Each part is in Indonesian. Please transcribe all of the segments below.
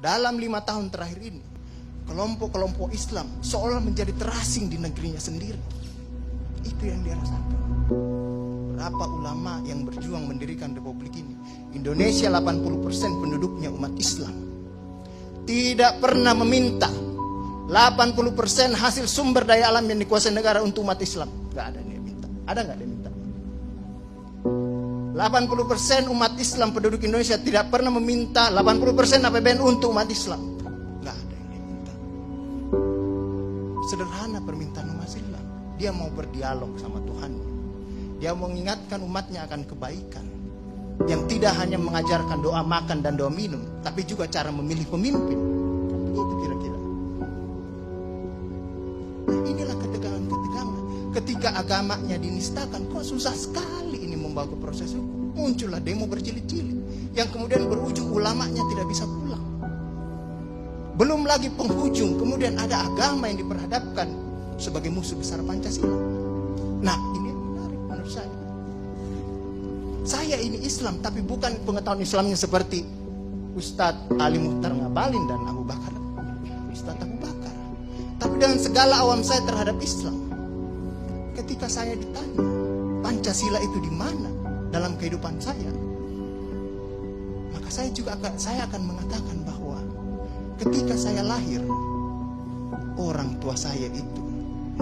dalam 5 tahun terakhir ini, kelompok-kelompok Islam seolah menjadi terasing di negerinya sendiri. Itu yang dia rasakan. Berapa ulama yang berjuang mendirikan republik ini? Indonesia 80% penduduknya umat Islam. Tidak pernah meminta 80% hasil sumber daya alam yang dikuasai negara untuk umat Islam. Gak ada yang dia minta. Ada gak dia minta? 80% umat Islam penduduk Indonesia tidak pernah meminta 80% APBN untuk umat Islam. Gak ada yang dia minta. Sederhana permintaan umat Islam. Dia mau berdialog sama Tuhannya. Dia mengingatkan umatnya akan kebaikan. Yang tidak hanya mengajarkan doa makan dan doa minum, tapi juga cara memilih pemimpin. Itu kira-kira. Nah, inilah ketegangan-ketegangan. Ketika agamanya dinistakan, kok susah sekali ini membawa ke proses hukum. Muncullah demo berjilid-jilid, yang kemudian berujung ulamanya tidak bisa pulang. Belum lagi penghujung, kemudian ada agama yang diperhadapkan sebagai musuh besar Pancasila. Nah, ini yang menarik menurut saya. Saya ini Islam, tapi bukan pengetahuan Islamnya seperti Ustadz Ali Muhtar Ngabalin dan Abu Bakar, Ustadz Abu Bakar. Tapi dengan segala awam saya terhadap Islam, ketika saya ditanya Pancasila itu di mana dalam kehidupan saya, maka saya akan mengatakan bahwa ketika saya lahir, orang tua saya itu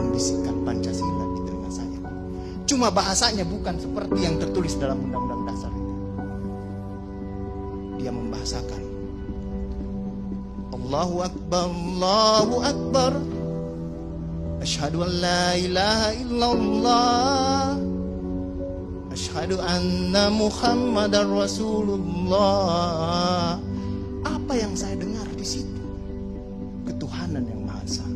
membisikkan Pancasila di telinga saya. Cuma bahasanya bukan seperti yang tertulis dalam Undang-Undang Dasar itu. Dia membahasakan Allahu Akbar, Allahu Akbar, Asyhadu an la ilaha illallah, Asyhadu anna Muhammadar Rasulullah. Apa yang saya dengar di situ? Ketuhanan yang Maha Esa.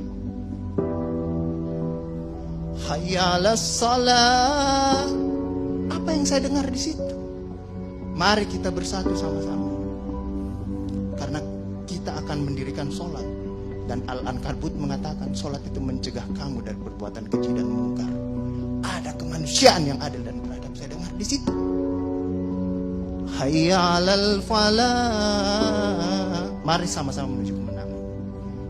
Hayya 'alas shalah. Apa yang saya dengar di situ? Mari kita bersatu sama-sama. Karena kita akan mendirikan sholat. Dan Al-Ankabut mengatakan sholat itu mencegah kamu dari perbuatan keji dan mungkar. Ada kemanusiaan yang adil dan beradab. Saya dengar di situ. Hayya 'alal falah. Mari sama-sama menuju kemenangan.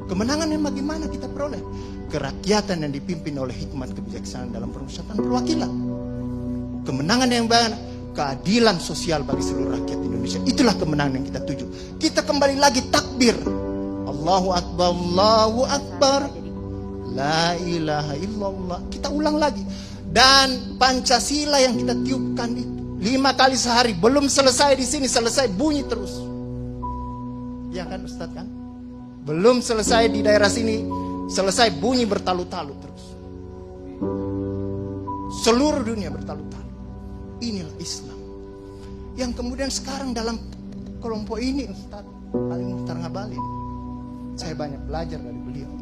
Kemenangan yang bagaimana kita peroleh? Kerakyatan yang dipimpin oleh hikmat kebijaksanaan dalam permusyawaratan perwakilan. Kemenangan yang bagaimana? Keadilan sosial bagi seluruh rakyat Indonesia. Itulah kemenangan yang kita tuju. Kita kembali lagi takbir. Allahu Akbar, Allahu Akbar, la ilaha illallah. Kita ulang lagi. Dan Pancasila yang kita tiupkan itu 5 kali sehari, belum selesai di sini, selesai bunyi terus. Ya kan Ustaz kan? Belum selesai di daerah sini, selesai bunyi bertalu-talu terus. Seluruh dunia bertalu-talu. Inilah Islam. Yang kemudian sekarang dalam kelompok ini Ustaz Ali Muhtar Ngabalin, saya banyak belajar dari beliau.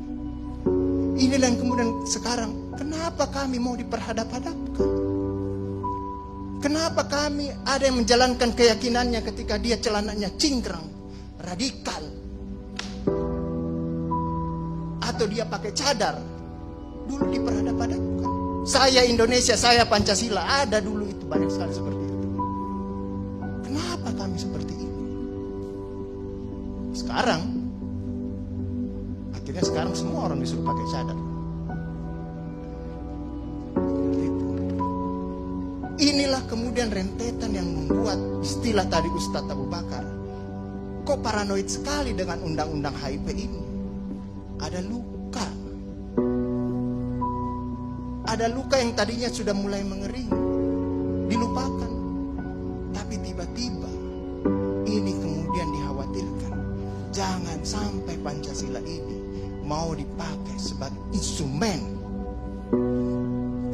Inilah yang kemudian sekarang, kenapa kami mau diperhadap-hadapkan? Kenapa kami ada yang menjalankan keyakinannya ketika dia celananya cingkrang, radikal, atau dia pakai cadar, dulu diperhadap-hadapkan. Saya Indonesia, saya Pancasila, ada dulu itu banyak sekali seperti itu. Kenapa kami seperti ini? Sekarang, akhirnya sekarang semua orang disuruh pakai cadar. Inilah kemudian rentetan yang membuat istilah tadi Ustadz Abu Bakar, kok paranoid sekali dengan undang-undang HIP ini. Ada luka. Ada luka yang tadinya sudah mulai mengering, dilupakan. Tapi tiba-tiba ini kemudian dikhawatirkan. Jangan sampai Pancasila ini mau dipakai sebagai instrumen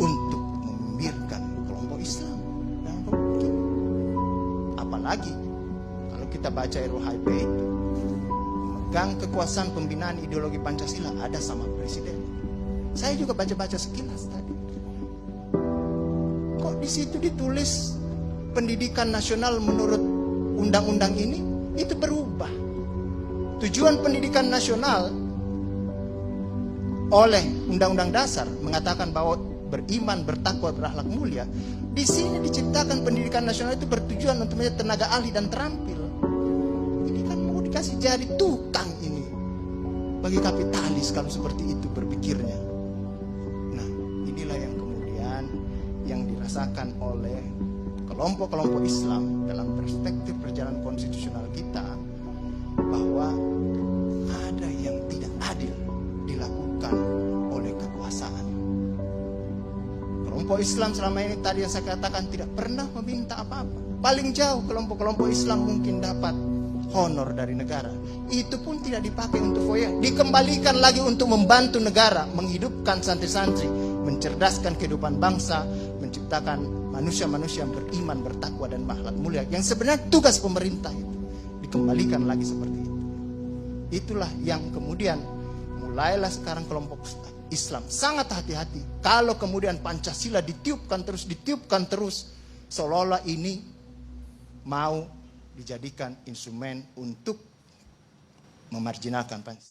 untuk membibirkan kelompok Islam dalam republik ini. Apalagi kalau kita baca RUU-HIP itu, memegang kekuasaan pembinaan ideologi Pancasila ada sama presiden. Saya juga baca-baca sekilas tadi. Kok di situ ditulis pendidikan nasional menurut undang-undang ini itu berubah. Tujuan pendidikan nasional oleh Undang-Undang Dasar mengatakan bahwa beriman, bertakwa, berakhlak mulia. Di sini diciptakan pendidikan nasional itu bertujuan untuk menjadi tenaga ahli dan terampil. Ini kan mau dikasih jadi tukang ini bagi kapitalis kalau seperti itu berpikirnya. Nah, inilah yang kemudian yang dirasakan oleh kelompok-kelompok Islam dalam perspektif perjalanan konstitusional kita, bahwa ada yang tidak adil dilakukan oleh kekuasaan. Kelompok Islam selama ini tadi yang saya katakan tidak pernah meminta apa-apa. Paling jauh kelompok-kelompok Islam mungkin dapat honor dari negara. Itu pun tidak dipakai untuk foya, dikembalikan lagi untuk membantu negara menghidupkan santri-santri, mencerdaskan kehidupan bangsa, menciptakan manusia-manusia yang beriman, bertakwa dan akhlak mulia. Yang sebenarnya tugas pemerintah itu dikembalikan lagi seperti itu. Itulah yang kemudian mulailah sekarang kelompok Islam sangat hati-hati kalau kemudian Pancasila ditiupkan terus, seolah-olah ini mau dijadikan instrumen untuk memarjinalkan Pancasila.